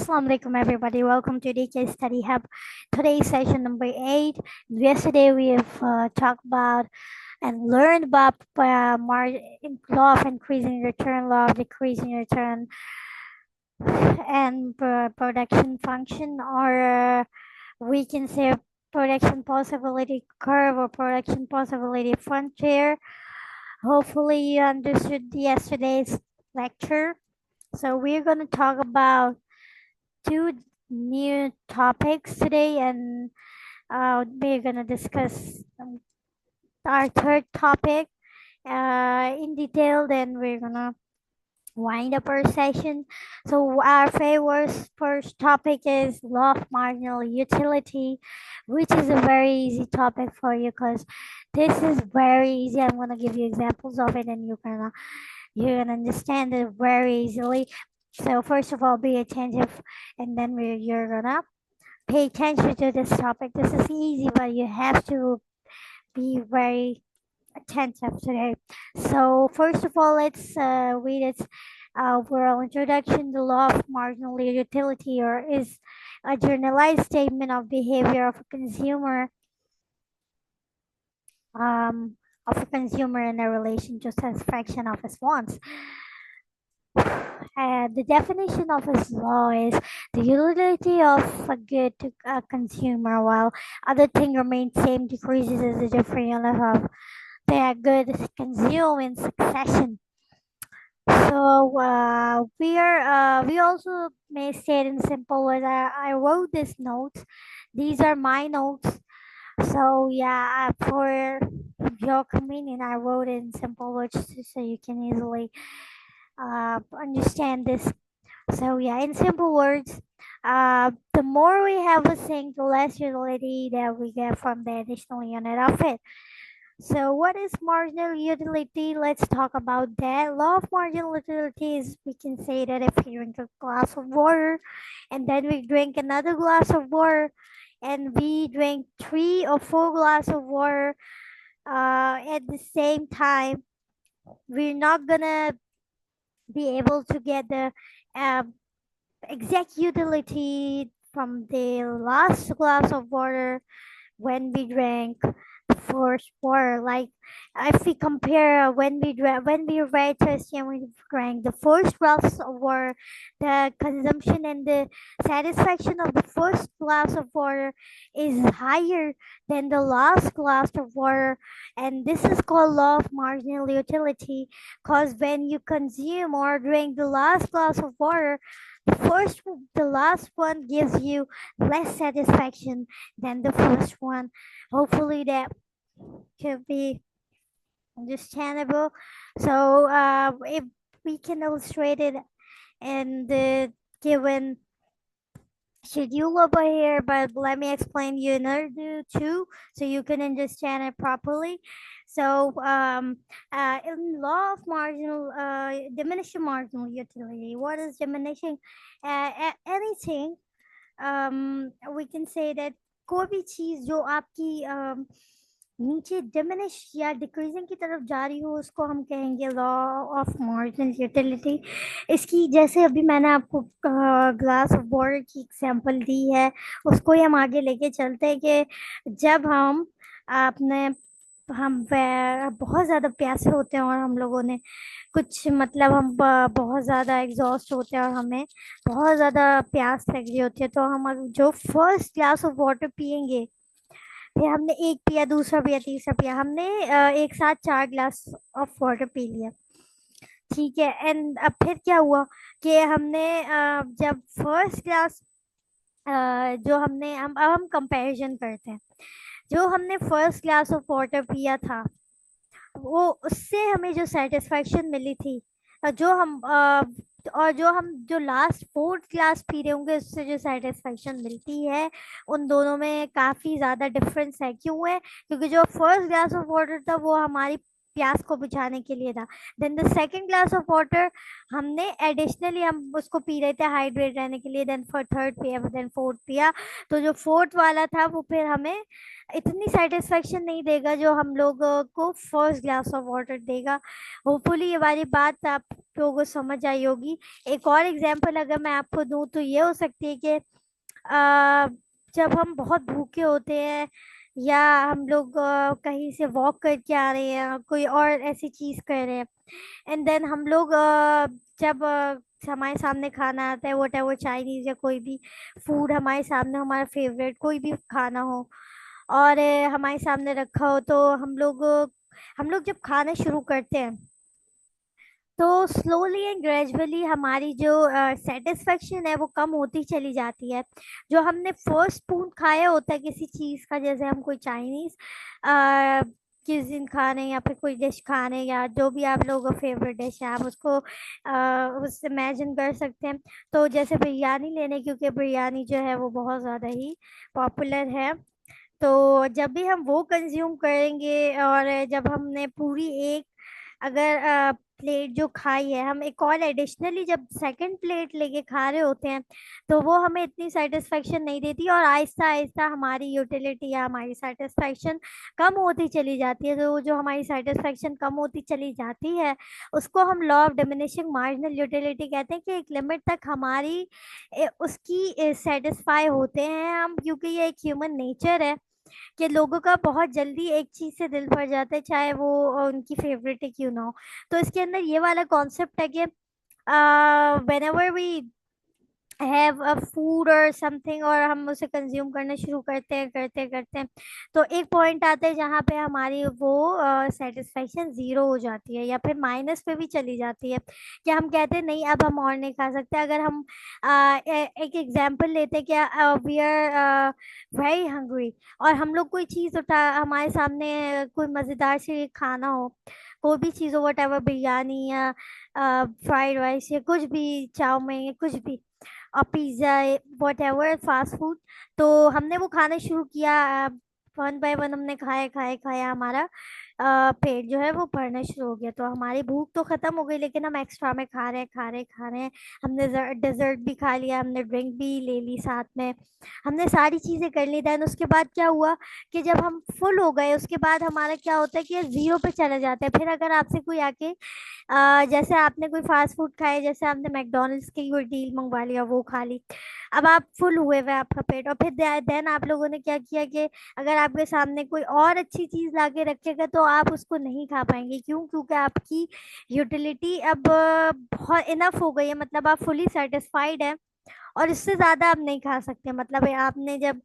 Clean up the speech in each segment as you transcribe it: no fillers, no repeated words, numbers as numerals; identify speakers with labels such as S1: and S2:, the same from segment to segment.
S1: Assalamu alaikum everybody. Welcome to DK Study Hub. Today's session number 8. Yesterday we have talked about and learned about law of increasing return, law of decreasing return, and production function, or we can say production possibility curve or production possibility frontier. Hopefully you understood yesterday's lecture. So we're going to talk about two new topics today, and we're gonna discuss our third topic in detail. Then we're gonna wind up our session. So our first topic is law of marginal utility, which is a very easy topic for you because this is very easy. I'm gonna give you examples of it, and you're gonna understand it very easily. So first of all, be attentive, and then you're gonna pay attention to this topic. This is easy, but you have to be very attentive today. So first of all, let's read its overall introduction. The law of marginal utility, or is a generalized statement of behavior of a consumer in a relation to satisfaction of his wants. The definition of his law is the utility of a good to a consumer while other thing remains same decreases as the different unit of their good is consumed in succession. So we also may state in simple words. I wrote this notes. These are my notes. So yeah, for your convenience, I wrote it in simple words so you can easily understand this. So yeah, in simple words, the more we have a thing, the less utility that we get from the additional unit of it. So what is marginal utility? Let's talk about that. Law of marginal utility is, we can say that if you drink a glass of water and then we drink another glass of water and we drink 3 or 4 glasses of water at the same time, we're not gonna be able to get the uh, exact utility from the last glass of water when we drank the first water. Like if we compare when we read thirsty and we drank the first glass of water, the consumption and the satisfaction of the first glass of water is higher than the last glass of water, and this is called law of marginal utility. Because when you consume or drink the last glass of water, the last one gives you less satisfaction than the first one. Hopefully that could be understandable. So if we can illustrate it in the given schedule over here, but let me explain you in Urdu too, so you can understand it properly. So in law of diminishing marginal utility, what is diminishing? Anything, we can say that कोई भी चीज जो आपकी नीचे diminish या decreasing की तरफ जा रही हो उसको हम कहेंगे लॉ ऑफ मार्जिनल यूटिलिटी। इसकी जैसे अभी मैंने आपको ग्लास ऑफ वाटर की एग्जांपल दी है, उसको ही हम आगे लेके चलते हैं कि जब हम बहुत ज़्यादा प्यासे होते हैं और हम लोगों ने कुछ मतलब हम बहुत ज़्यादा एग्जॉस्ट होते हैं और हमें बहुत ज़्यादा प्यास लग रही होती है, तो हम जो फर्स्ट ग्लास ऑफ वाटर पियेंगे, फिर हमने एक पिया, दूसरा पिया, तीसरा पिया, हमने एक साथ 4 ग्लास ऑफ वाटर पी लिया, ठीक है। एंड अब फिर क्या हुआ कि हमने जब फर्स्ट ग्लास जो हमने अब हम कंपैरिजन करते हैं, जो हमने फर्स्ट ग्लास ऑफ वाटर पिया था वो उससे हमें जो सेटिस्फेक्शन मिली थी, जो लास्ट फोर्थ क्लास पी रहे होंगे उससे जो सेटिस्फेक्शन मिलती है, उन दोनों में काफ़ी ज़्यादा डिफरेंस है। क्यों है? क्योंकि जो फर्स्ट ग्लास ऑफ वाटर था वो हमारी प्यास को बुझाने के लिए था, then the second glass of water हमने एडिशनली हम उसको पी रहे थे हाइड्रेट रहने के लिए, देन फॉर थर्ड पिया, देन फोर्थ पिया, तो जो फोर्थ वाला था वो फिर हमें इतनी सेटिस्फेक्शन नहीं देगा जो हम लोगों को फर्स्ट ग्लास ऑफ वाटर देगा। होपफुली ये वाली बात आप लोगों को समझ आई होगी। एक और एग्जांपल अगर मैं आपको दूं तो ये हो सकती है कि अ, जब हम बहुत भूखे होते हैं या हम लोग कहीं से वॉक करके आ रहे हैं, कोई और ऐसी चीज कर रहे हैं, एंड देन हम लोग जब हमारे सामने खाना आता है, वट एवर चाइनीज या कोई भी फूड हमारे सामने, हमारा फेवरेट कोई भी खाना हो और हमारे सामने रखा हो, तो हम लोग जब खाना शुरू करते हैं तो स्लोली एंड ग्रेजुअली हमारी जो सेटिस्फेक्शन है वो कम होती चली जाती है। जो हमने फर्स्ट स्पून खाया होता है किसी चीज़ का, जैसे हम कोई चाइनीज किसी खा रहे हैं या फिर कोई डिश खा रहे हैं या जो भी आप लोगों का फेवरेट डिश है, आप उसको उससे इमेजिन कर सकते हैं। तो जैसे बिरयानी लेने, क्योंकि बिरयानी जो है वो बहुत ज़्यादा ही पॉपुलर है, तो जब भी हम वो कंज्यूम करेंगे और जब हमने पूरी एक अगर प्लेट जो खाई है, हम एक और एडिशनली जब सेकंड प्लेट लेके खा रहे होते हैं, तो वो हमें इतनी सेटिस्फेक्शन नहीं देती और आहिस्ता आहिस्ता हमारी यूटिलिटी या हमारी सेटिस्फेक्शन कम होती चली जाती है। तो वो जो हमारी सेटिस्फेक्शन कम होती चली जाती है, उसको हम law of diminishing marginal utility कहते हैं, कि एक लिमिट तक हमारी उसकी सेटिस्फाई होते हैं हम, क्योंकि ये एक ह्यूमन नेचर है कि लोगों का बहुत जल्दी एक चीज से दिल भर जाता है, चाहे वो उनकी फेवरेट ही क्यों ना हो। तो इसके अंदर ये वाला कॉन्सेप्ट है कि whenever we have a food और समथिंग और हम उसे कंज्यूम करना शुरू करते हैं, तो एक पॉइंट आता है जहाँ पे हमारी वो सेटिस्फेक्शन जीरो हो जाती है या फिर माइनस पे भी चली जाती है, कि हम कहते हैं नहीं अब हम और नहीं खा सकते। अगर हम एक एग्जांपल लेते हैं कि वी आर वेरी हंग्री और हम लोग कोई चीज़ उठा हमारे सामने, कोई मज़ेदार सी खाना हो, कोई भी चीज़ हो, वट एवर बिरयानी या फ्राइड राइस या कुछ भी, चाउमीन या कुछ भी, और pizza, what ever fast food, तो हमने वो खाना शुरू किया, वन बाय वन हमने खाया खाया खाया, हमारा पेट जो है वो भरना शुरू हो गया, तो हमारी भूख तो खत्म हो गई, लेकिन हम एक्स्ट्रा में खा रहे हैं। हमने डेजर्ट भी खा लिया, हमने ड्रिंक भी ले ली साथ में, हमने सारी चीज़ें कर ली। देन उसके बाद क्या हुआ कि जब हम फुल हो गए, उसके बाद हमारा क्या होता है कि जीरो पे चले जाते हैं। फिर अगर आपसे कोई आके जैसे आपने कोई फास्ट फूड खाया, जैसे आपने मैकडोनल्ड्स की कोई डील मंगवा लिया, वो खा ली, अब आप फुल हुए हुए आपका पेट, और फिर देन आप लोगों ने क्या किया कि अगर आपके सामने कोई और अच्छी चीज लाके रखेगा तो आप उसको नहीं खा पाएंगे। क्यों? क्योंकि आपकी यूटिलिटी अब बहुत इनफ हो गई है, मतलब आप फुली सेटिस्फाइड है और इससे ज्यादा आप नहीं खा सकते। मतलब आपने जब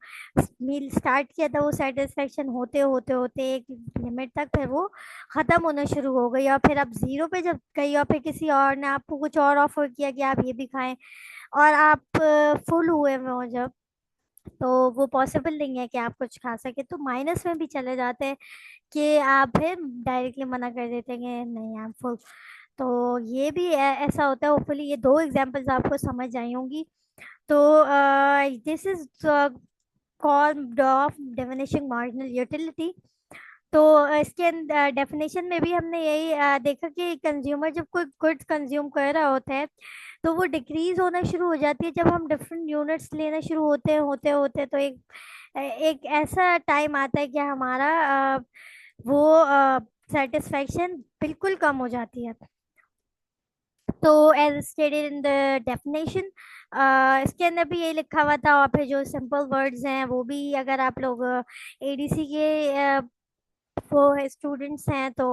S1: मील स्टार्ट किया था, वो सेटिस्फेक्शन होते होते होते एक लिमिट तक फिर वो खत्म होना शुरू हो गई, और फिर आप जीरो पे जब गई और फिर किसी और ने आपको कुछ और ऑफर किया कि आप ये भी खाएं और आप फुल हुए हुए हो जब, तो वो पॉसिबल नहीं है कि आप कुछ खा सके, तो माइनस में भी चले जाते हैं कि आप फिर डायरेक्टली मना कर देते हैं कि नहीं आई एम फुल। तो ये भी ऐसा होता है। होपफुली ये दो एग्जांपल्स आपको समझ आई होंगी। तो this is called off diminishing marginal utility. तो इसके डेफिनेशन में भी हमने यही देखा कि कंज्यूमर जब कोई गुड्स कंज्यूम कर रहा होता है तो वो डिक्रीज होना शुरू हो जाती है जब हम डिफरेंट यूनिट्स लेना शुरू होते तो एक ऐसा टाइम आता है कि हमारा वो सेटिस्फेक्शन बिल्कुल कम हो जाती है। तो as stated in the definition, इसके अंदर भी यही लिखा हुआ था, और फिर जो सिंपल वर्ड्स हैं वो भी अगर आप लोग एडीसी के वो स्टूडेंट्स हैं तो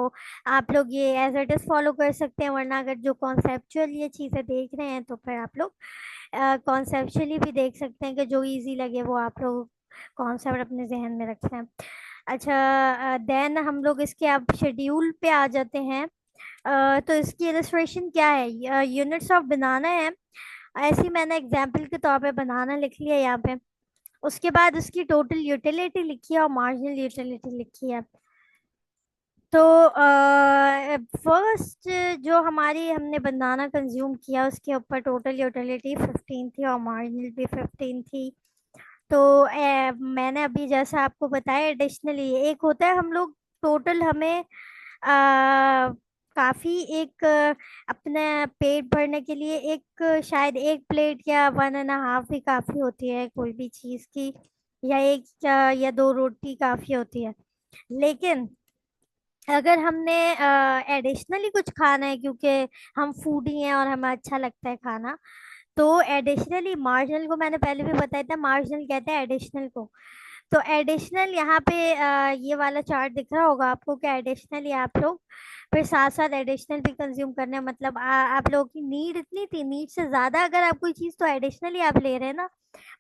S1: आप लोग ये एज इट इज फॉलो कर सकते हैं, वरना अगर जो कॉन्सेप्चुअल ये चीज़ें देख रहे हैं तो फिर आप लोग कॉन्सेप्चुअली भी देख सकते हैं, कि जो इजी लगे वो आप लोग कॉन्सेप्ट अपने जहन में रखते हैं। अच्छा, देन हम लोग इसके अब शेड्यूल पे आ जाते हैं। तो इसकी इलस्ट्रेशन क्या है? यूनिट्स ऑफ बनाना है। ऐसी मैंने एग्जाम्पल के तौर पे बनाना लिख लिया यहाँ पे। उसके बाद उसकी टोटल यूटिलिटी लिखी है और मार्जिनल यूटिलिटी लिखी है। तो फर्स्ट जो हमारी हमने बनाना कंज्यूम किया उसके ऊपर टोटल यूटिलिटी 15 थी और मार्जिनल भी 15 थी। तो मैंने अभी जैसा आपको बताया, एडिशनली एक होता है हम लोग टोटल हमें काफी एक अपने पेट भरने के लिए एक शायद एक प्लेट या वन एंड हाफ भी काफी होती है कोई भी चीज की, या एक या दो रोटी काफी होती है। लेकिन अगर हमने एडिशनली कुछ खाना है, क्योंकि हम फूडी हैं और हमें अच्छा लगता है खाना, तो एडिशनली मार्जिनल को मैंने पहले भी बताया था, मार्जिनल कहते हैं एडिशनल को। तो एडिशनल यहाँ पे ये वाला चार्ट दिख रहा होगा आपको कि एडिशनली आप लोग फिर साथ साथ एडिशनल भी कंज्यूम करने हैं। मतलब आप लोगों की नीड इतनी थी, नीड से ज्यादा अगर आप कोई चीज तो एडिशनली आप ले रहे हैं ना।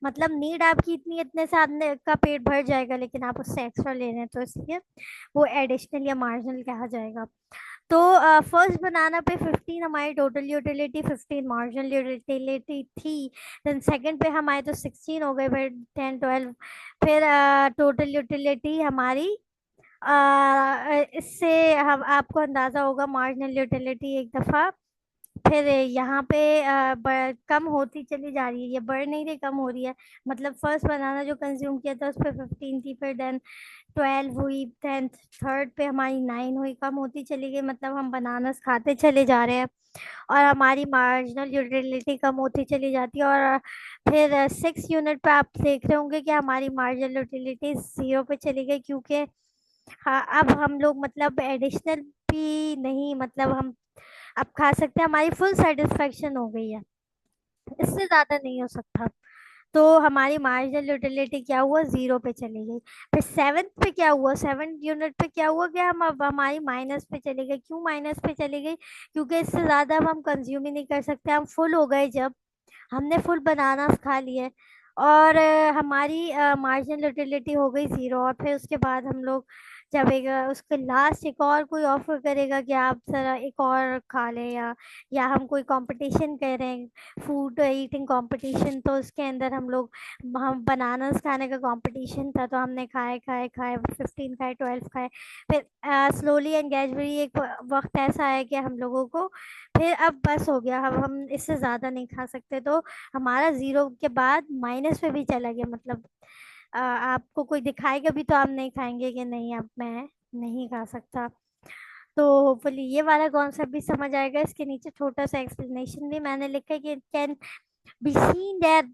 S1: मतलब नीड आपकी इतनी, इतने से आपने का पेट भर जाएगा, लेकिन आप उससे एक्स्ट्रा ले रहे हैं, तो इसलिए वो एडिशनल या मार्जिनल कहा जाएगा। तो फर्स्ट बनाना पे 15 हमारी टोटल यूटिलिटी, 15 मार्जिनल यूटिलिटी थी। देन सेकंड पे हम आए तो 16 हो गए, फिर 10 12, फिर टोटल यूटिलिटी हमारी इससे हम आपको अंदाजा होगा मार्जिनल यूटिलिटी एक दफा फिर यहाँ पे कम होती चली जा रही है, ये बढ़ नहीं रही, कम हो रही है। मतलब फर्स्ट बनाना जो कंज्यूम किया था उस पर 15 थी, फिर देन 12 हुई, देन थर्ड पे हमारी 9 हुई, कम होती चली गई। मतलब हम बनानास खाते चले जा रहे हैं और हमारी मार्जिनल यूटिलिटी कम होती चली जाती है। और फिर 6 यूनिट पे आप देख रहे होंगे कि हमारी मार्जिनल यूटिलिटी 0 पे चली गई, क्योंकि हाँ अब हम लोग मतलब एडिशनल भी नहीं, मतलब हम अब खा सकते हैं, हमारी फुल सेटिस्फेक्शन हो गई है, इससे ज्यादा नहीं हो सकता। तो हमारी मार्जिनल यूटिलिटी क्या हुआ, 0 पे चली गई। फिर सेवेंथ पे क्या हुआ, 7 यूनिट पे क्या हुआ कि हम अब हमारी माइनस पे चली गई। क्यों माइनस पे चली गई, क्योंकि इससे ज्यादा अब हम कंज्यूम ही नहीं कर सकते, हम फुल हो गए। जब हमने फुल बनाना खा लिए और हमारी मार्जिनल यूटिलिटी हो गई 0, और फिर उसके बाद हम लोग जब उसके लास्ट एक और कोई ऑफर करेगा कि आप जरा एक और खा लें, या हम कोई कंपटीशन कर रहे हैं, फूड ईटिंग कंपटीशन, तो उसके अंदर हम बनानास खाने का कंपटीशन था, तो हमने खाए खाए खाए 15 खाए, 12 खाए। फिर स्लोली एंड ग्रेजुअली एक वक्त ऐसा आया कि हम लोगों को फिर अब बस हो गया, अब हम इससे ज्यादा नहीं खा सकते। तो हमारा 0 के बाद माइनस पे भी चला गया। मतलब आपको कोई दिखाएगा भी तो आप नहीं खाएंगे कि नहीं अब मैं नहीं खा सकता। तो होपफुली ये वाला कॉन्सेप्ट भी समझ आएगा। इसके नीचे छोटा सा एक्सप्लेनेशन भी मैंने लिखा है कि it can be seen that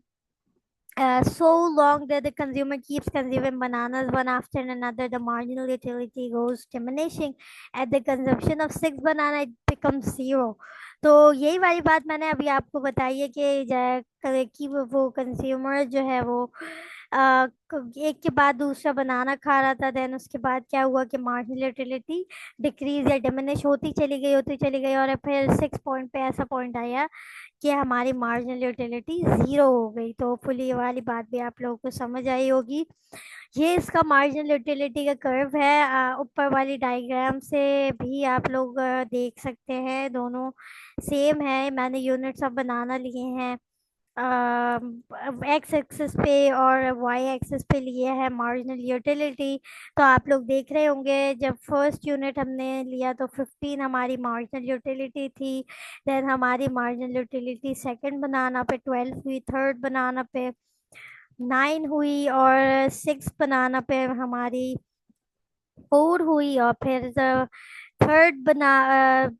S1: so long that the consumer keeps consuming bananas one after another, the marginal utility goes diminishing. At the consumption of 6 banana, it becomes 0. तो यही वाली बात मैंने अभी आपको बताई है कि कि वो कंज्यूमर जो है वो एक के बाद दूसरा बनाना खा रहा था। देन उसके बाद क्या हुआ कि मार्जिनल यूटिलिटी डिक्रीज या डिमिनिश होती चली गई, होती चली गई, और फिर 6 पॉइंट पे ऐसा पॉइंट आया कि हमारी मार्जिनल यूटिलिटी 0 हो गई। तो फुली ये वाली बात भी आप लोगों को समझ आई होगी। ये इसका मार्जिनल यूटिलिटी का कर्व है। ऊपर वाली डायग्राम से भी आप लोग देख सकते हैं, दोनों सेम है। मैंने यूनिट्स अब बनाना लिए हैं एक्स एक्सिस पे और वाई एक्सिस पे लिए है मार्जिनल यूटिलिटी। तो आप लोग देख रहे होंगे जब फर्स्ट यूनिट हमने लिया तो 15 हमारी मार्जिनल यूटिलिटी थी। देन हमारी मार्जिनल यूटिलिटी सेकंड बनाना पे 12 हुई, थर्ड बनाना पे 9 हुई, और 6 बनाना पे हमारी 4 हुई, और फिर थर्ड बना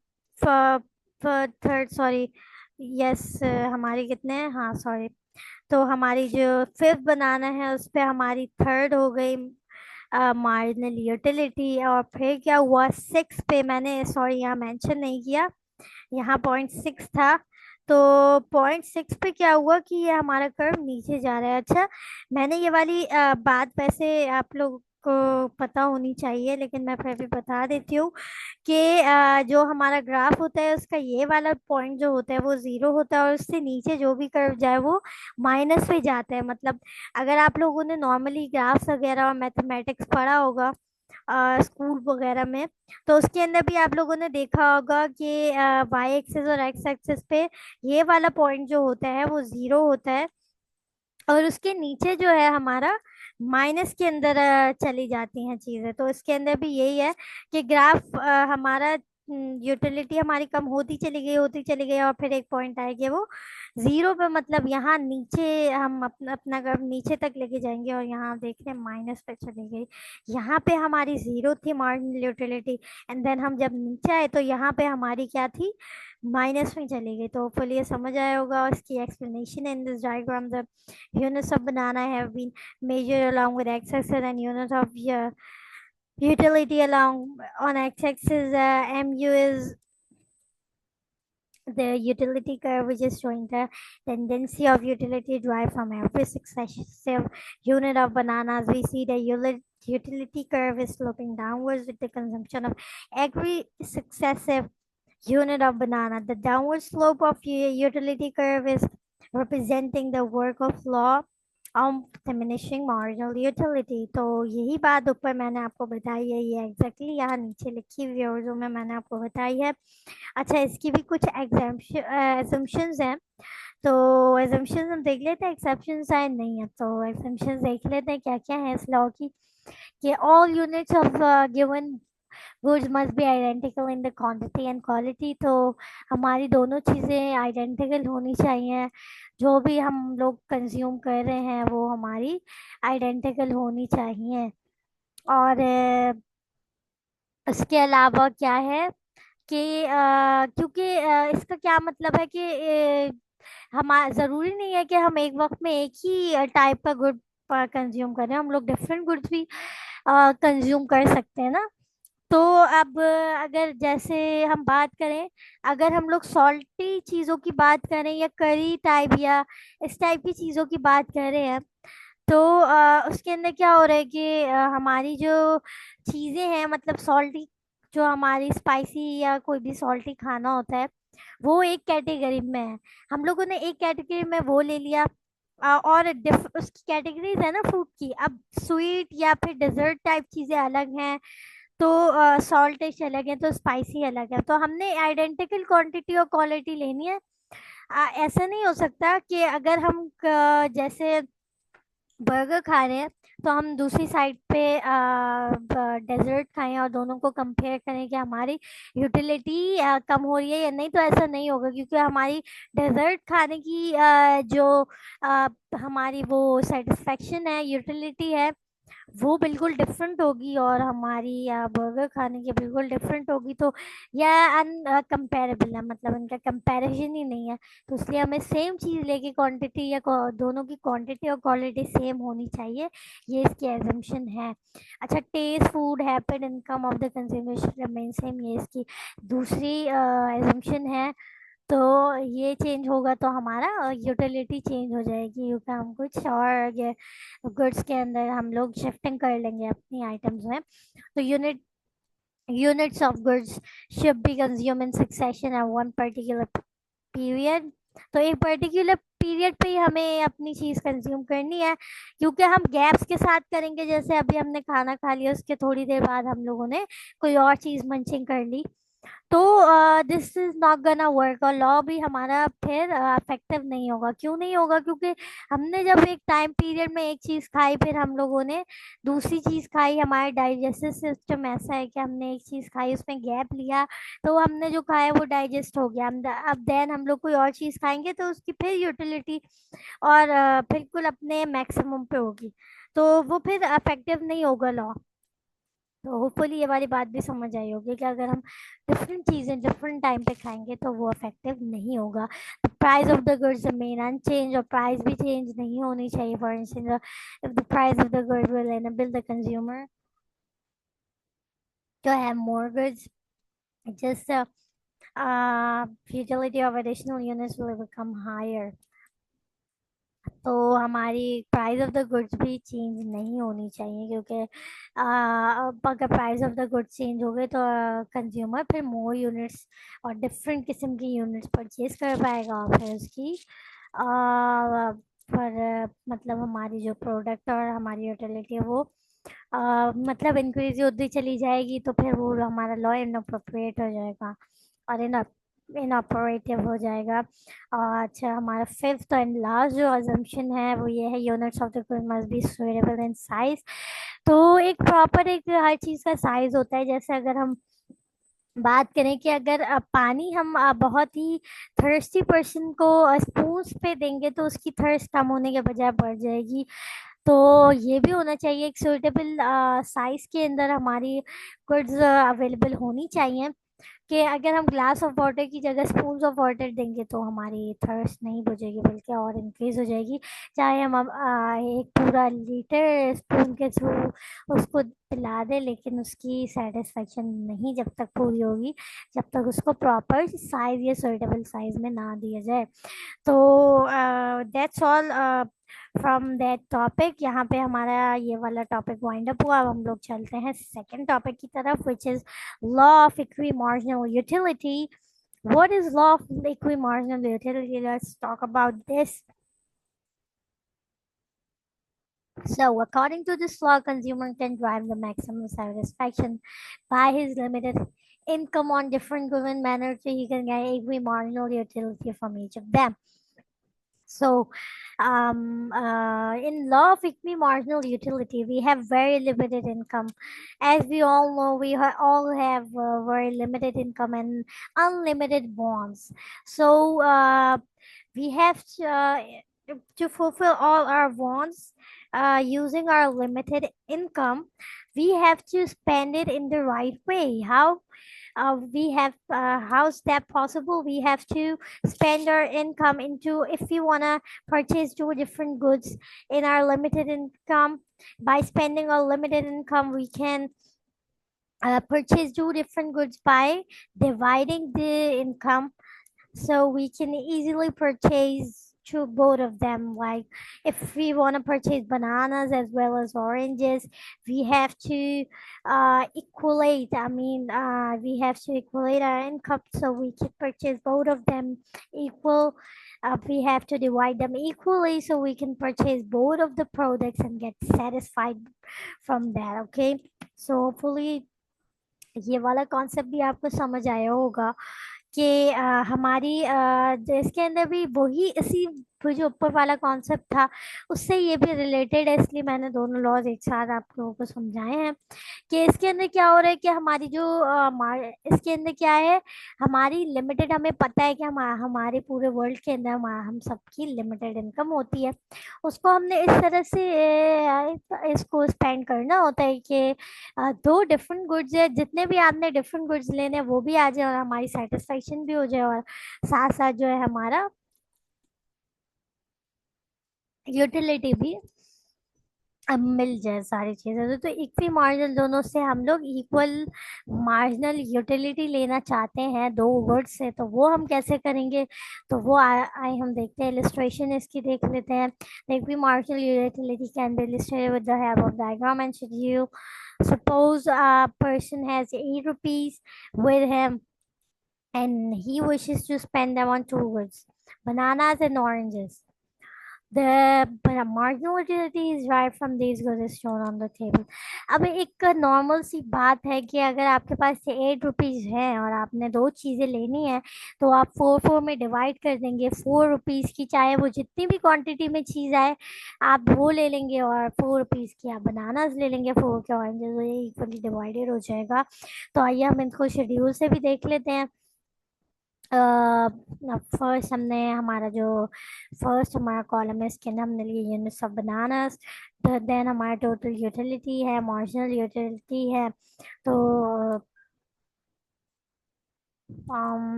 S1: थर्ड सॉरी, यस, हमारी कितने हैं, हाँ सॉरी, तो हमारी जो फिफ्थ बनाना है उस पे हमारी थर्ड हो गई मार्जिनल यूटिलिटी। और फिर क्या हुआ, 6 पे मैंने सॉरी यहाँ मेंशन नहीं किया, यहाँ 0.6 था। तो 0.6 पे क्या हुआ कि ये हमारा कर्व नीचे जा रहा है। अच्छा, मैंने ये वाली बात वैसे आप लोग को पता होनी चाहिए, लेकिन मैं फिर भी बता देती हूँ कि जो हमारा ग्राफ होता है उसका ये वाला पॉइंट जो होता है वो 0 होता है, और उससे नीचे जो भी कर्व जाए वो माइनस पे जाता है। मतलब अगर आप लोगों ने नॉर्मली ग्राफ्स वगैरह और मैथमेटिक्स पढ़ा होगा स्कूल वगैरह में, तो उसके अंदर भी आप लोगों ने देखा होगा कि वाई एक्सिस और एक्स एक्सिस पे ये वाला पॉइंट जो होता है वो 0 होता है, और उसके नीचे जो है हमारा माइनस के अंदर चली जाती हैं चीजें। तो इसके अंदर भी यही है कि ग्राफ हमारा यूटिलिटी हमारी कम होती चली गई, होती चली गई, और फिर एक पॉइंट आएगी वो 0 पे। मतलब यहाँ नीचे हम अपना अपना ग्राफ नीचे तक लेके जाएंगे, और यहाँ देख रहे हैं माइनस पे चली गई। यहाँ पे हमारी 0 थी मार्जिनल यूटिलिटी, एंड देन हम जब नीचे आए तो यहाँ पे हमारी क्या थी, माइनस में चली गई। तो होपफुली ये समझ आया होगा। और इसकी explanation in this diagram, the units of banana have been measured along with x-axis and units of Utility along on x-axis, mu is the utility curve, which is showing the tendency of utility derived from every successive unit of bananas. We see the utility curve is sloping downwards with the consumption of every successive unit of banana. The downward slope of utility curve is representing the work of law of diminishing marginal utility. तो यही बात ऊपर मैंने आपको बताई है, ये exactly यहाँ नीचे लिखी हुई है और जो मैंने आपको बताई है। अच्छा, इसकी भी कुछ एग्जाम्पशंस हैं, तो एजम्पशंस हम देख लेते हैं, एक्सेप्शंस आए नहीं है तो एग्जाम्पशंस देख लेते हैं क्या क्या है इस लॉ की। कि all units of given goods must be identical in the quantity and quality. तो हमारी दोनों चीज़ें आइडेंटिकल होनी चाहिए, जो भी हम लोग कंज्यूम कर रहे हैं वो हमारी आइडेंटिकल होनी चाहिए। और उसके अलावा क्या है कि क्योंकि इसका क्या मतलब है कि हमारा ज़रूरी नहीं है कि हम एक वक्त में एक ही टाइप का गुड कंज्यूम करें, हम लोग डिफरेंट गुड्स भी कंज्यूम कर सकते हैं ना। तो अब अगर जैसे हम बात करें, अगर हम लोग सॉल्टी चीज़ों की बात करें या करी टाइप या इस टाइप की चीज़ों की बात कर रहे हैं, तो उसके अंदर क्या हो रहा है कि हमारी जो चीज़ें हैं, मतलब सॉल्टी, जो हमारी स्पाइसी या कोई भी सॉल्टी खाना होता है वो एक कैटेगरी में है। हम लोगों ने एक कैटेगरी में वो ले लिया, और उसकी कैटेगरीज है ना फूड की। अब स्वीट या फिर डेजर्ट टाइप चीज़ें अलग हैं, तो सॉल्टिश अलग है, तो स्पाइसी अलग है। तो हमने आइडेंटिकल क्वांटिटी और क्वालिटी लेनी है। ऐसा नहीं हो सकता कि अगर हम जैसे बर्गर खा रहे हैं तो हम दूसरी साइड पे डेजर्ट खाएं और दोनों को कंपेयर करें कि हमारी यूटिलिटी कम हो रही है या नहीं। तो ऐसा नहीं होगा, क्योंकि हमारी डेजर्ट खाने की जो हमारी वो सेटिस्फेक्शन है, यूटिलिटी है, वो बिल्कुल डिफरेंट होगी और हमारी बर्गर खाने की बिल्कुल डिफरेंट होगी। तो यह अनकम्पेरेबल है, मतलब इनका कंपैरिजन ही नहीं है। तो इसलिए हमें सेम चीज़ लेके क्वांटिटी या दोनों की क्वांटिटी और क्वालिटी सेम होनी चाहिए, ये इसकी एजम्पशन है। अच्छा, taste food habit income of the consumer should remain same, ये इसकी दूसरी एजम्पशन है। तो ये चेंज होगा तो हमारा यूटिलिटी चेंज हो जाएगी, क्योंकि हम कुछ और गुड्स के अंदर हम लोग शिफ्टिंग कर लेंगे अपनी आइटम्स में। तो units of goods should be consume in succession at one particular period. तो एक पर्टिकुलर पीरियड पे ही हमें अपनी चीज़ कंज्यूम करनी है, क्योंकि हम गैप्स के साथ करेंगे, जैसे अभी हमने खाना खा लिया उसके थोड़ी देर बाद हम लोगों ने कोई और चीज़ मंचिंग कर ली, तो this is not gonna work, और लॉ भी हमारा फिर इफेक्टिव नहीं होगा। क्यों नहीं होगा? क्योंकि हमने जब एक टाइम पीरियड में एक चीज़ खाई, फिर हम लोगों ने दूसरी चीज़ खाई, हमारा डाइजेस्टिव सिस्टम ऐसा है कि हमने एक चीज़ खाई उसमें गैप लिया, तो हमने जो खाया वो डाइजेस्ट हो गया। अब देन हम लोग कोई और चीज़ खाएंगे तो उसकी फिर यूटिलिटी और बिल्कुल अपने मैक्सिमम पे होगी, तो वो फिर इफेक्टिव नहीं होगा लॉ। तो होपफुली ये वाली बात भी समझ आई होगी कि अगर हम डिफरेंट चीज़ें डिफरेंट टाइम पे खाएंगे तो वो इफेक्टिव नहीं होगा। The price of the goods remain unchange, और प्राइस भी चेंज नहीं होनी चाहिए। For instance, if the price of the good will enable the consumer to have more goods, just the utility of additional units will become higher। तो हमारी price of the goods भी change नहीं होनी चाहिए, क्योंकि अब अगर price of the goods change हो गए तो कंज्यूमर फिर मोर यूनिट्स और डिफरेंट किस्म की यूनिट्स परचेज कर पाएगा, और फिर उसकी पर मतलब हमारी जो प्रोडक्ट और हमारी यूटिलिटी है वो मतलब इंक्रीज होती चली जाएगी, तो फिर वो हमारा लॉ इनअप्रोप्रिएट हो जाएगा और इनऑपरेटिव हो जाएगा। अच्छा, हमारा फिफ्थ एंड लास्ट जो अजम्पशन है वो ये है, units of the good must be suitable in size. तो एक प्रॉपर एक हर चीज़ का साइज होता है। जैसे अगर हम बात करें कि अगर पानी हम बहुत ही थर्स्टी पर्सन को स्पून पे देंगे तो उसकी थर्स्ट कम होने के बजाय बढ़ जाएगी। तो ये भी होना चाहिए, एक सुटेबल साइज के अंदर हमारी गुड्स अवेलेबल होनी चाहिए। कि अगर हम ग्लास ऑफ वाटर की जगह स्पून ऑफ वाटर देंगे तो हमारी थर्स्ट नहीं बुझेगी बल्कि और इंक्रीज हो जाएगी। चाहे हम अब एक पूरा लीटर स्पून के थ्रू उसको पिला दे, लेकिन उसकी सेटिस्फेक्शन नहीं जब तक पूरी होगी, जब तक उसको प्रॉपर साइज या सुइटेबल साइज में ना दिया जाए। तो that's all from that topic. यहाँ पे हमारा ये वाला टॉपिक वाइंड अप हुआ। अब हम लोग चलते हैं सेकंड टॉपिक की तरफ, which is law of equi marginal utility. What is law of equimarginal utility? Let's talk about this. So, according to this law, consumer can drive the maximum satisfaction by his limited income on different given manner, so he can get equimarginal utility from each of them. So, in law of equity marginal utility, we have very limited income. As we all know, we all have very limited income and unlimited bonds. So, we have to fulfill all our wants using our limited income. We have to spend it in the right way. We have how's that possible? We have to spend our income into, if we want to purchase two different goods in our limited income, by spending our limited income we can purchase two different goods by dividing the income, so we can easily purchase to both of them. Like if we want to purchase bananas as well as oranges, we have to equalate, we have to equalate our income so we can purchase both of them equal. We have to divide them equally so we can purchase both of the products and get satisfied from that. Okay, so hopefully ये वाला concept भी आपको समझ आया होगा कि हमारी इसके अंदर भी वही इसी वो जो ऊपर वाला कॉन्सेप्ट था उससे ये भी रिलेटेड है, इसलिए मैंने दोनों लॉज एक साथ आप लोगों को समझाए हैं कि इसके अंदर क्या हो रहा है कि हमारी जो इसके अंदर क्या है, हमारी लिमिटेड, हमें पता है कि हमारे पूरे वर्ल्ड के अंदर हम सबकी लिमिटेड इनकम होती है। उसको हमने इस तरह से इसको स्पेंड करना होता है कि दो डिफरेंट गुड्स है, जितने भी आपने डिफरेंट गुड्स लेने हैं वो भी आ जाए और हमारी सेटिस्फेक्शन भी हो जाए, और साथ साथ जो है हमारा यूटिलिटी भी अब मिल जाए सारी चीजें। तो इक्वी मार्जिनल दोनों से हम लोग इक्वल मार्जिनल यूटिलिटी लेना चाहते हैं दो वर्ड से, तो वो हम कैसे करेंगे? तो वो आए हम देखते हैं, इलिस्ट्रेशन इसकी देख लेते हैं। Equi marginal utility can be illustrated with the help of diagram and schedule. Suppose a person has 8 rupees with him and he wishes to spend them on two goods, bananas and oranges. The marginal utility is derived from these goods as shown on the table. अब एक normal सी बात है कि अगर आपके पास से 8 rupees है और आपने दो चीजें लेनी है, तो आप 4 4 में डिवाइड कर देंगे। 4 रुपीज की चाहे वो जितनी भी क्वांटिटी में चीज आए आप वो ले लेंगे, और 4 रुपीज की आप बनानास ले लेंगे, 4 के ऑरेंजेस, तो ये इक्वली डिवाइडेड हो जाएगा। तो आइए हम इनको शेड्यूल से भी देख लेते हैं। फर्स्ट हमने हमारा जो फर्स्ट हमारा कॉलम है इसके अंदर हमने लिए यूनिट्स ऑफ बनानास। देन हमारा टोटल यूटिलिटी है, मार्जिनल यूटिलिटी है। तो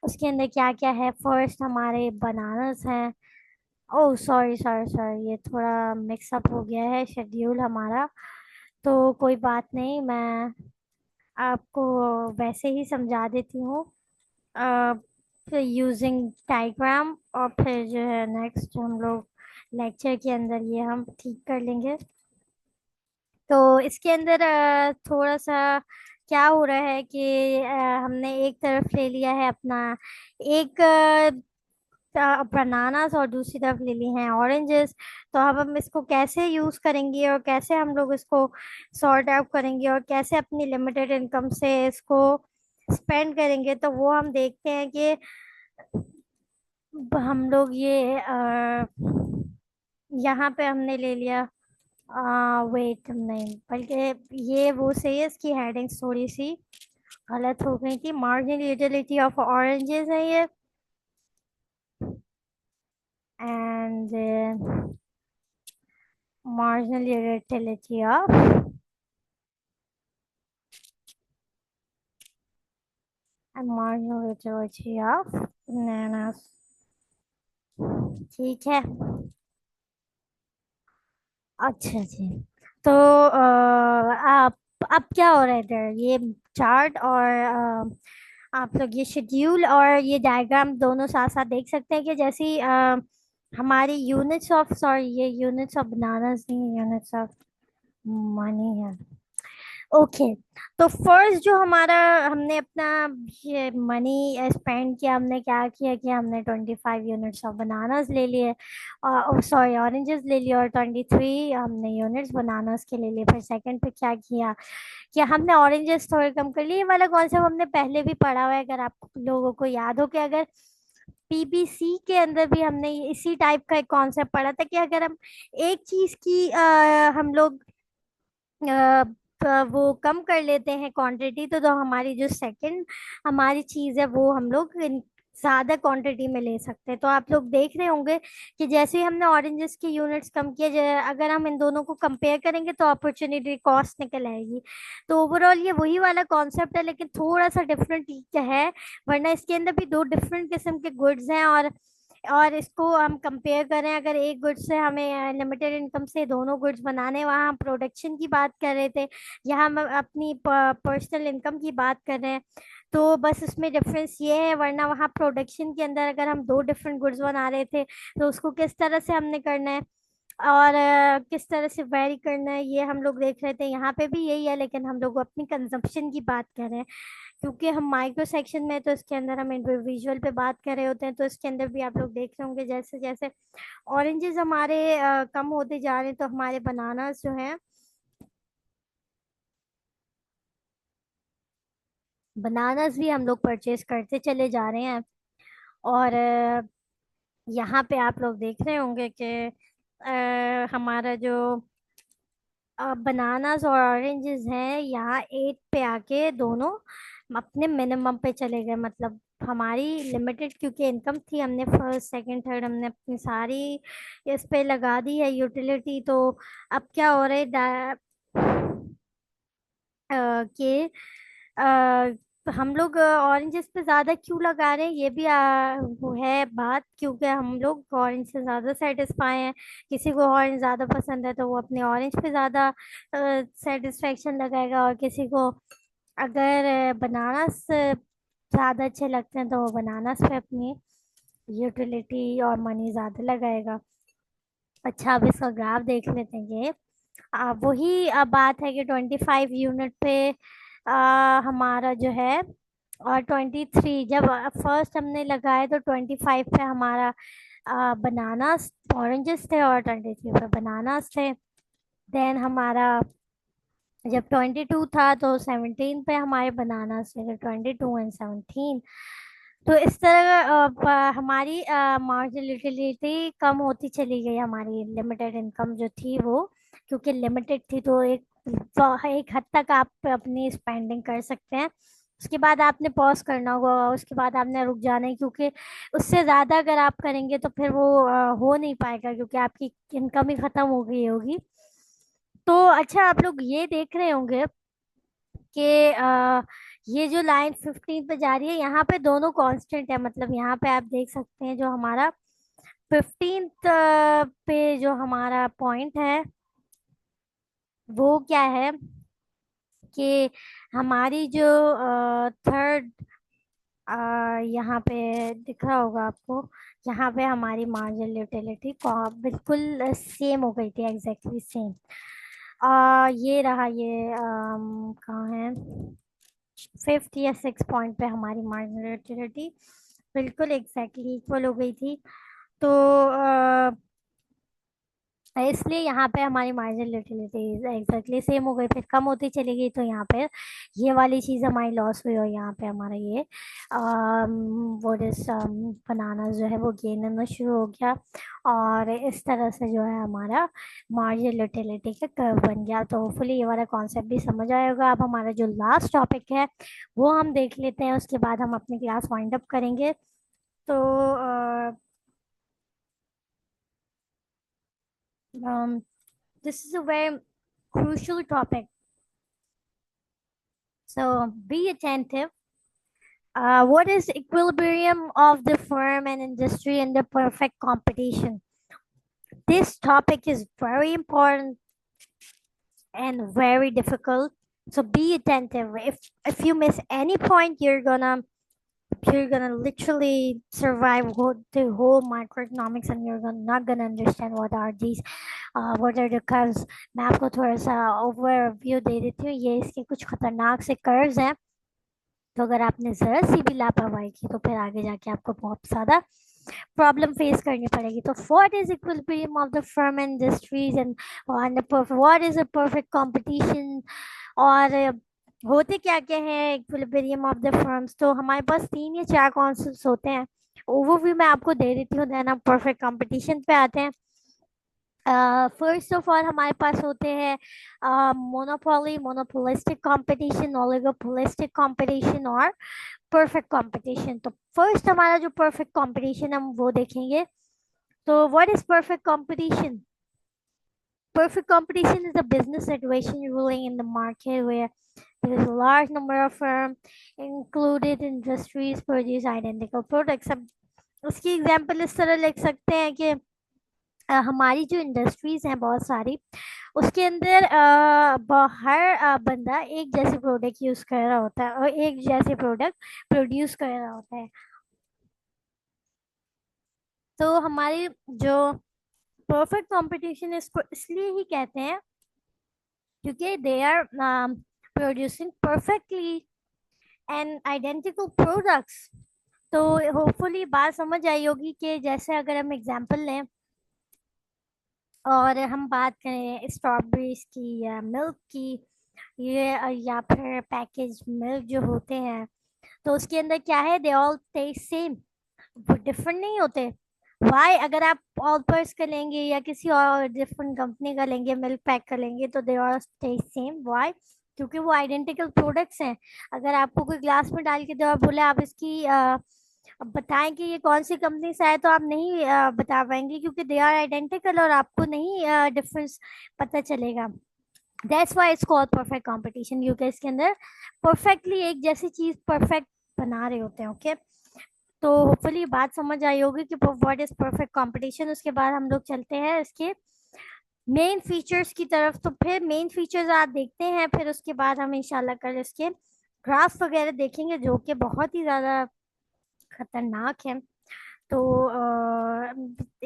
S1: उसके अंदर क्या क्या है, फर्स्ट हमारे बनानास हैं। ओह सॉरी सॉरी सॉरी, ये थोड़ा मिक्सअप हो गया है शेड्यूल हमारा। तो कोई बात नहीं, मैं आपको वैसे ही समझा देती हूँ फिर यूजिंग डायग्राम, और फिर जो है नेक्स्ट हम लोग लेक्चर के अंदर ये हम ठीक कर लेंगे। तो इसके अंदर थोड़ा सा क्या हो रहा है कि हमने एक तरफ ले लिया है अपना एक बनानास और दूसरी तरफ ले लिए हैं ऑरेंजेस। तो अब हम इसको कैसे यूज करेंगे और कैसे हम लोग इसको सॉर्ट आउट करेंगे और कैसे अपनी लिमिटेड इनकम से इसको स्पेंड करेंगे, तो वो हम देखते हैं कि हम लोग ये यहाँ पे हमने ले लिया, वेट नहीं बल्कि ये वो सही है, इसकी हेडिंग थोड़ी सी गलत हो गई थी। मार्जिनल यूटिलिटी ऑफ ऑरेंजेस है ये, and marginal utility of marginal utility of bananas. ठीक है। अच्छा जी। तो आप अब क्या हो रहा है इधर, ये चार्ट और आप लोग ये शेड्यूल और ये डायग्राम दोनों साथ साथ देख सकते हैं कि जैसे ही, हमारी यूनिट्स ऑफ, सॉरी ये यूनिट्स ऑफ बनानास नहीं, यूनिट्स ऑफ मनी है। ओके। तो फर्स्ट जो हमारा, हमने अपना ये मनी स्पेंड किया, हमने क्या किया कि हमने 25 यूनिट्स ऑफ बनानास ले लिए, और सॉरी ऑरेंजेस ले लिए, और 23 हमने यूनिट्स बनानास के ले लिए। फिर सेकंड पे क्या किया कि हमने ऑरेंजेस थोड़े कम कर लिए। ये वाला कॉन्सेप्ट हमने पहले भी पढ़ा हुआ है, अगर आप लोगों को याद हो कि अगर पीबीसी के अंदर भी हमने इसी टाइप का एक कॉन्सेप्ट पढ़ा था कि अगर हम एक चीज की हम लोग वो कम कर लेते हैं क्वांटिटी, तो हमारी जो सेकंड हमारी चीज है वो हम लोग ज्यादा क्वांटिटी में ले सकते हैं। तो आप लोग देख रहे होंगे कि जैसे ही हमने ऑरेंजेस के यूनिट्स कम किए, अगर हम इन दोनों को कंपेयर करेंगे तो अपॉर्चुनिटी कॉस्ट निकल आएगी। तो ओवरऑल ये वही वाला कॉन्सेप्ट है, लेकिन थोड़ा सा डिफरेंट है, वरना इसके अंदर भी दो डिफरेंट किस्म के गुड्स हैं। और इसको हम कंपेयर करें, अगर एक गुड्स से हमें लिमिटेड इनकम से दोनों गुड्स बनाने, वहाँ हम प्रोडक्शन की बात कर रहे थे, यहाँ हम अपनी पर्सनल इनकम की बात कर रहे हैं। तो बस इसमें डिफरेंस ये है, वरना वहाँ प्रोडक्शन के अंदर अगर हम दो डिफरेंट गुड्स बना रहे थे तो उसको किस तरह से हमने करना है और किस तरह से वेरी करना है, ये हम लोग देख रहे थे। यहाँ पे भी यही है, लेकिन हम लोग अपनी कंजम्पशन की बात कर रहे हैं, क्योंकि हम माइक्रो सेक्शन में, तो इसके अंदर हम इंडिविजुअल पे बात कर रहे होते हैं। तो इसके अंदर भी आप लोग देख रहे होंगे जैसे जैसे ऑरेंजेस हमारे कम होते जा रहे हैं, तो हमारे बनानास जो हैं, बनानास भी हम लोग परचेज करते चले जा रहे हैं। और यहाँ पे आप लोग देख रहे होंगे कि हमारा जो बनानास और ऑरेंजेस हैं, यहाँ 8 पे आके दोनों अपने मिनिमम पे चले गए। मतलब हमारी लिमिटेड क्योंकि इनकम थी, हमने फर्स्ट सेकंड थर्ड हमने अपनी सारी इस पे लगा दी है यूटिलिटी। तो अब क्या हो रहा है, कि हम लोग ऑरेंजेस पे ज्यादा क्यों लगा रहे हैं, ये भी वो है बात, क्योंकि हम लोग ऑरेंज से ज्यादा सेटिस्फाई हैं। किसी को ऑरेंज ज्यादा पसंद है तो वो अपने ऑरेंज पे ज्यादा सेटिस्फेक्शन लगाएगा, और किसी को अगर बनानास ज्यादा अच्छे लगते हैं तो वो बनानास पे अपनी यूटिलिटी और मनी ज्यादा लगाएगा। अच्छा, अब इसका ग्राफ देख लेते हैं ये। वही अब बात है कि 25 यूनिट पे हमारा जो है, और 23 जब फर्स्ट हमने लगाए तो 25 पे हमारा बनानास ऑरेंजेस थे, और 23 पे बनानास थे। देन हमारा जब 22 था तो 17 पे हमारे बनानास थे, तो 22 एंड 17। तो इस तरह हमारी मार्जिनल यूटिलिटी कम होती चली गई, हमारी लिमिटेड इनकम जो थी वो, क्योंकि लिमिटेड थी तो एक हद तक आप अपनी स्पेंडिंग कर सकते हैं। उसके बाद आपने पॉज करना होगा, उसके बाद आपने रुक जाना है, क्योंकि उससे ज़्यादा अगर आप करेंगे तो फिर वो हो नहीं पाएगा, क्योंकि आपकी इनकम ही ख़त्म हो गई होगी। तो अच्छा, आप लोग ये देख रहे होंगे कि ये जो लाइन 15 पे जा रही है, यहाँ पे दोनों कांस्टेंट है। मतलब यहाँ पे आप देख सकते हैं जो हमारा 15th पे जो हमारा पॉइंट है वो क्या है कि हमारी जो थर्ड, यहाँ पे दिख रहा होगा आपको, यहाँ पे हमारी मार्जिनल यूटिलिटी बिल्कुल सेम हो गई थी, एग्जैक्टली सेम। ये रहा, ये कहाँ है, 5th या 6th पॉइंट पे हमारी मार्जिनल यूटिलिटी बिल्कुल एग्जैक्टली इक्वल हो गई थी। तो इसलिए यहाँ पे हमारी मार्जिनल यूटिलिटी एग्जैक्टली सेम हो गई, फिर कम होती चली गई। तो यहाँ पे ये वाली चीज़ हमारी लॉस हुई, और यहाँ पे हमारा ये वो जिस बनाना जो है वो गेन होना शुरू हो गया। और इस तरह से जो है हमारा मार्जिनल यूटिलिटी का कर्व बन गया। तो होपफुली ये वाला कॉन्सेप्ट भी समझ आया होगा। अब हमारा जो लास्ट टॉपिक है वो हम देख लेते हैं, उसके बाद हम अपनी क्लास वाइंड अप करेंगे। तो this is a very crucial topic, so be attentive What is equilibrium of the firm and industry in the perfect competition? This topic is very important and very difficult. So be attentive. If you miss any point, you're gonna literally survive the whole microeconomics, and not gonna understand what are the कर्ज. मैं आपको थोड़ा सा overview दे देती हूँ. ये इसके कुछ खतरनाक से कर्ज हैं. तो अगर आपने जरा सी भी लापरवाही की तो फिर आगे जाके आपको बहुत ज्यादा प्रॉब्लम फेस करनी पड़ेगी. तो what is equilibrium of the firm industries and what is a perfect competition, और होते क्या क्या है इक्विलिब्रियम ऑफ द फर्म्स. तो हमारे पास 3 या 4 कॉन्सेप्ट्स होते हैं. ओवरव्यू मैं आपको दे देती हूँ, देन हम परफेक्ट कंपटीशन पे आते हैं. फर्स्ट ऑफ ऑल हमारे पास होते हैं monopoly, monopolistic competition, oligopolistic competition और परफेक्ट कंपटीशन. तो फर्स्ट हमारा जो परफेक्ट कंपटीशन हम वो देखेंगे. तो what is perfect competition? Perfect competition is a business situation ruling in the market where there is a large number of firms, included industries, produce identical products. अब उसकी example इस तरह लिख सकते हैं कि हमारी जो इंडस्ट्रीज हैं बहुत सारी, उसके अंदर हर बंदा एक जैसे प्रोडक्ट यूज कर रहा होता है और एक जैसे प्रोडक्ट प्रोड्यूस कर रहा होता है. तो हमारी जो परफेक्ट कंपटीशन इसको इसलिए ही कहते हैं क्योंकि they are producing perfectly and identical products. तो होपफुली बात समझ आई होगी कि जैसे अगर हम एग्जांपल लें और हम बात करें स्ट्रॉबेरीज की या मिल्क की, ये या फिर पैकेज मिल्क जो होते हैं, तो उसके अंदर क्या है, दे ऑल टेस्ट सेम, वो डिफरेंट नहीं होते. वाई? अगर आप ऑल्पर्स का लेंगे या किसी और डिफरेंट कंपनी का लेंगे, मिल्क पैक का लेंगे, तो they all taste same. Why? क्योंकि वो आइडेंटिकल प्रोडक्ट्स हैं. अगर आपको कोई ग्लास में डाल के दो और बोले आप इसकी अब बताएं कि ये कौन सी कंपनी से है, तो आप नहीं बता पाएंगे क्योंकि दे आर आइडेंटिकल और आपको नहीं डिफरेंस पता चलेगा. That's why it's called perfect competition. क्योंकि इसके अंदर परफेक्टली एक जैसी चीज परफेक्ट बना रहे होते हैं. ओके, तो होपफुली बात समझ आई होगी कि व्हाट इज परफेक्ट कंपटीशन. उसके बाद हम लोग चलते हैं इसके मेन फीचर्स की तरफ. तो फिर मेन फीचर्स आप देखते हैं, फिर उसके बाद हम इंशाल्लाह कल इसके ग्राफ वगैरह देखेंगे जो कि बहुत ही ज़्यादा खतरनाक है. तो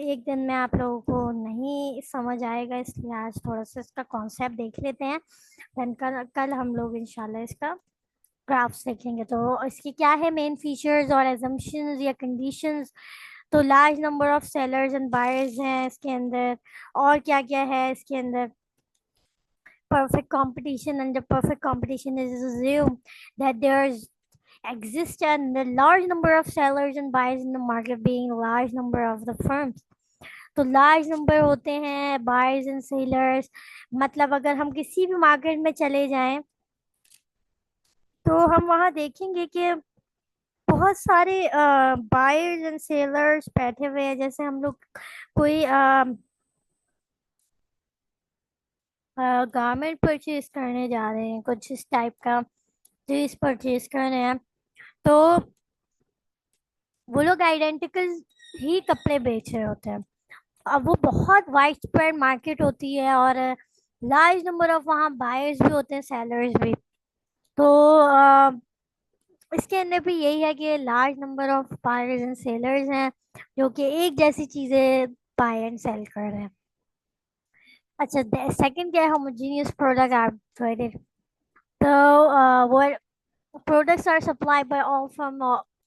S1: एक दिन में आप लोगों को नहीं समझ आएगा, इसलिए आज थोड़ा सा इसका कॉन्सेप्ट देख लेते हैं. देन कल कल हम लोग इंशाल्लाह इसका ग्राफ्स देखेंगे. तो इसके क्या है मेन फीचर्स और एजम्पशंस या कंडीशंस. तो large number of sellers and buyers हैं इसके अंदर. और क्या क्या है इसके अंदर? perfect competition. Under perfect competition is assumed that there's exist a large number of sellers and buyers in the market, being a large number of the firms. तो लार्ज नंबर होते हैं बायर्स एंड सेलर्स. मतलब अगर हम किसी भी market में चले जाएं तो हम वहां देखेंगे कि बहुत सारे बायर्स एंड सेलर्स बैठे हुए हैं. जैसे हम लोग कोई गारमेंट परचेज करने जा रहे हैं, कुछ इस टाइप का चीज परचेज कर रहे हैं, तो वो लोग आइडेंटिकल ही कपड़े बेच रहे होते हैं. अब वो बहुत वाइड स्प्रेड मार्केट होती है और लार्ज नंबर ऑफ वहाँ बायर्स भी होते हैं, सेलर्स भी. तो इसके अंदर भी यही है कि large number of buyers and sellers हैं जो कि एक जैसी चीजें बाय एंड सेल कर रहे हैं. अच्छा, सेकंड क्या है? Homogeneous product are traded. तो वो products are supplied by all from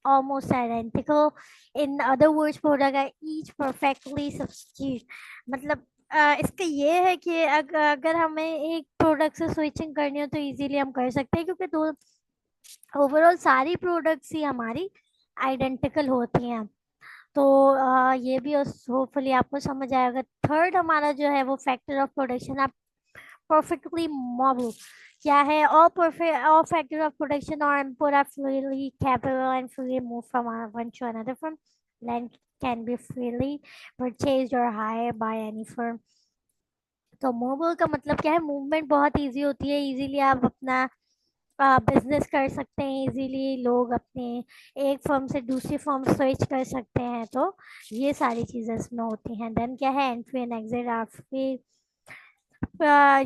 S1: almost identical. In other words, product are each perfectly substitute. मतलब इसका ये है कि अगर हमें एक प्रोडक्ट से स्विचिंग करनी हो तो इजीली हम कर सकते हैं क्योंकि दो ओवरऑल सारी प्रोडक्ट्स ही हमारी आइडेंटिकल होती हैं. तो ये भी होपफुली आपको समझ आएगा. थर्ड हमारा जो है वो फैक्टर ऑफ प्रोडक्शन आप perfectly mobile. क्या है? all factors of production or input are freely capable and freely move from one to another firm. Land can be freely purchased or hired by any firm. तो mobile का मतलब क्या है? Movement बहुत easy होती है. इजीली आप अपना बिजनेस कर सकते हैं इजीली, लोग अपने एक फर्म से दूसरी फर्म स्विच कर सकते हैं। तो ये सारी चीज़ें इसमें होती हैं। देन क्या है, एंट्री एंड एग्जिट, आपकी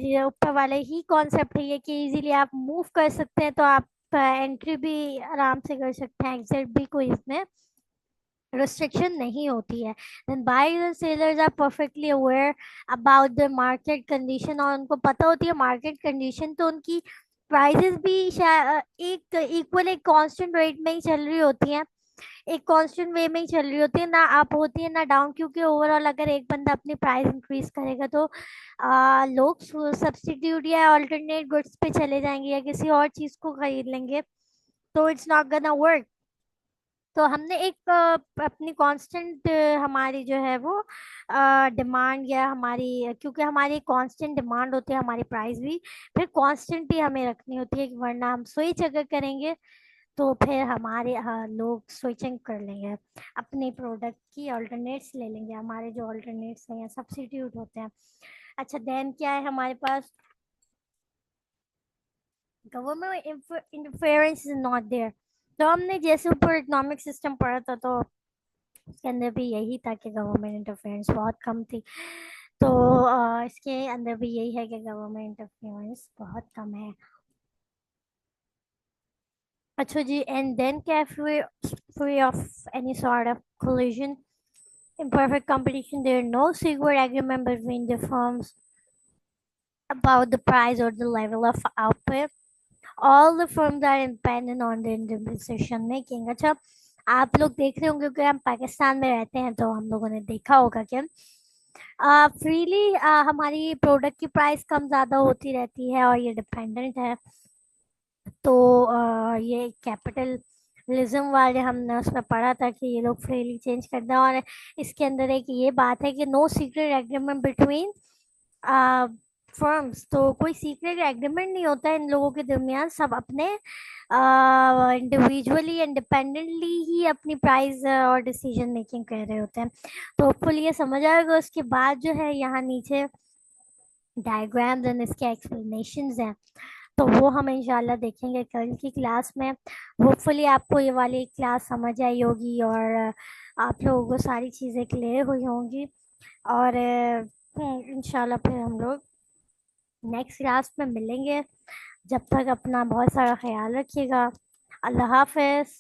S1: ये ऊपर वाले ही कॉन्सेप्ट है ये कि इजीली आप मूव कर सकते हैं। तो आप एंट्री भी आराम से कर सकते हैं, एग्जिट भी कोई इसमें रिस्ट्रिक्शन नहीं होती है। Then buyers and sellers are perfectly aware about the market condition, और उनको पता होती है मार्केट कंडीशन। तो उनकी प्राइसेस भी एक इक्वल, एक कांस्टेंट रेट में ही चल रही होती हैं, एक कांस्टेंट वे में ही चल रही होती है, ना अप होती है ना डाउन। क्योंकि ओवरऑल अगर एक बंदा अपनी प्राइस इंक्रीज करेगा तो लोग सब्स्टिट्यूट या अल्टरनेट गुड्स पे चले जाएंगे या किसी और चीज को खरीद लेंगे। तो इट्स नॉट गोना वर्क। तो हमने एक अपनी कांस्टेंट, हमारी जो है वो डिमांड, या हमारी, क्योंकि हमारी कांस्टेंट डिमांड होती है, हमारी प्राइस भी फिर कांस्टेंट ही हमें रखनी होती है, कि वरना हम स्विच अगर करेंगे तो फिर हमारे, हाँ, लोग स्विचिंग कर लेंगे, अपने प्रोडक्ट की अल्टरनेट्स ले लेंगे, हमारे जो अल्टरनेट्स हैं या सब्स्टिट्यूट होते हैं। अच्छा, देन क्या है हमारे पास, government interference is not there. तो हमने जैसे ऊपर इकोनॉमिक सिस्टम पढ़ा था, तो उसके अंदर भी यही था कि गवर्नमेंट इंटरफेरेंस बहुत कम थी। तो इसके अंदर भी यही है कि गवर्नमेंट इंटरफेरेंस बहुत कम है। अच्छा जी, एंड देन क्या है, free of any sort of collision, in perfect competition, there are no secret agreement between the firms about the price or the level of output. All the firms are independent on the decision making. अच्छा, आप लोग देख रहे होंगे कि हम पाकिस्तान में रहते हैं, तो हम लोगों ने देखा होगा कि फ्रीली हमारी प्रोडक्ट की प्राइस कम ज़्यादा होती रहती है, और ये डिपेंडेंट है। तो ये कैपिटलिज्म वाले, हमने उसमें पढ़ा था कि ये लोग फ्रीली चेंज करते हैं। और इसके अंदर एक ये बात है कि no secret agreement between firms. तो कोई सीक्रेट एग्रीमेंट नहीं होता है इन लोगों के दरमियान, सब अपने इंडिविजुअली इंडिपेंडेंटली ही अपनी प्राइस और डिसीजन मेकिंग कर रहे होते हैं। तो होपफुली ये समझ आएगा। उसके बाद जो है यहाँ नीचे डायग्राम्स एंड इसके एक्सप्लेनेशंस हैं, तो वो हम इंशाल्लाह देखेंगे कल की क्लास में। होपफुली आपको ये वाली क्लास समझ आई होगी, और आप लोगों को सारी चीज़ें क्लियर हुई होंगी। और इंशाल्लाह फिर हम लोग नेक्स्ट क्लास में मिलेंगे। जब तक अपना बहुत सारा ख्याल रखिएगा। अल्लाह हाफिज़।